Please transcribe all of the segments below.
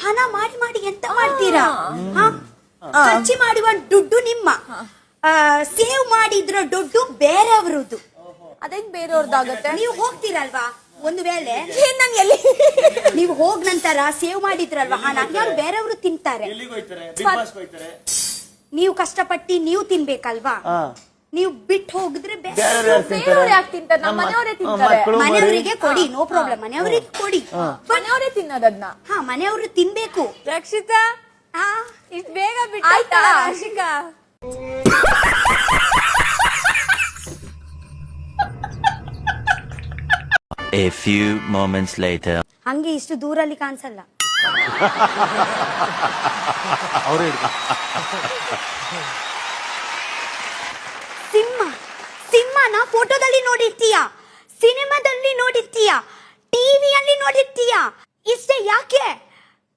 ಹಣ ಮಾಡಿ ಮಾಡಿ ಎಂತ ಮಾಡ್ತೀರಾ? ಖರ್ಚು ಮಾಡುವ ದುಡ್ಡು ನಿಮ್ಮ, ಸೇವ್ ಮಾಡಿದ್ರ ದುಡ್ಡು ಬೇರೆಯವ್ರದ್ದು. ಅದೇನ್ ಬೇರೆಯವ್ರದ್ದಾಗತ್ತೆ? ನೀವು ಹೋಗ್ತೀರಲ್ವಾ ಒಂದು ವೇಳೆ, ನಾನು ಎಲ್ಲಿ ನೀವು ಹೋಗ್ ನಂತರ ಸೇವ್ ಮಾಡಿದ್ರಲ್ವಾ ಹಣ, ಯಾರು ಬೇರೆಯವರು ತಿಂತಾರೆ. ನೀವು ಕಷ್ಟಪಟ್ಟು ನೀವು ತಿನ್ಬೇಕಲ್ವಾ? ನೀವು ಬಿಟ್ಟು ಹೋಗಿದ್ರೆ ಬೇರೆಯವ್ರು ಯಾಕೆ ತಿಂತಾರೆ? ನಮ್ಮ ಮನೆಯವರೇ ತಿಂತಾರೆ. ಮನೆಯವರಿಗೆ ಕೊಡಿ, ನೋ ಪ್ರಾಬ್ಲಮ್, ಮನೆಯವರಿಗೆ ಕೊಡಿ. ಮನೆಯವರೇ ತಿನ್ನೋದನ್ನ. ಹಾ, ಮನೆಯವರು ತಿನ್ಬೇಕು. ರಕ್ಷಿತಾ, ಇಷ್ಟು ಬೇಗ ಬಿಟ್ಟಾಯ್ತಾ? ರಕ್ಷಿಕಾ, A few moments later. ಹಂಗೆ ಇಷ್ಟು ದೂರಲ್ಲಿ ಕಾಣಿಸಲ್ಲ. ಸಿಂಹನ ಫೋಟೋದಲ್ಲಿ ನೋಡಿರ್ತೀಯ, ಸಿನಿಮಾದಲ್ಲಿ ನೋಡಿರ್ತೀಯ, ಟಿವಿಯಲ್ಲಿ ನೋಡಿರ್ತೀಯ, ಇಷ್ಟೇ ಯಾಕೆ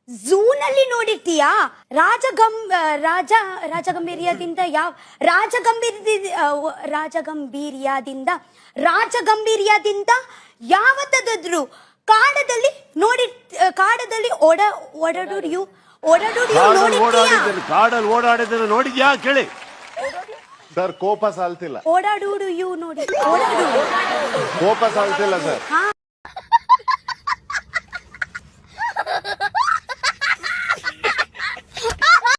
ಝೂನಲ್ಲಿ ನೋಡಿರ್ತೀಯ. ರಾಜಗಂಭೀರ್ಯದಿಂದ ಯಾವತ್ತಾದ್ರೂ ಕಾಡದಲ್ಲಿ ಓಡಾಡಿದ್ರೆ ನೋಡಿದ್ಯಾ ಕೇಳಿ ಸರ್. ಕೋಪ ಸಾಲ್ತಿಲ್ಲ, ಓಡಾಡುವುದು ಯು ನೋಡಿ, ಕೋಪ ಸಾಲ್ತಿಲ್ಲ ಸರ್. ಹಾ,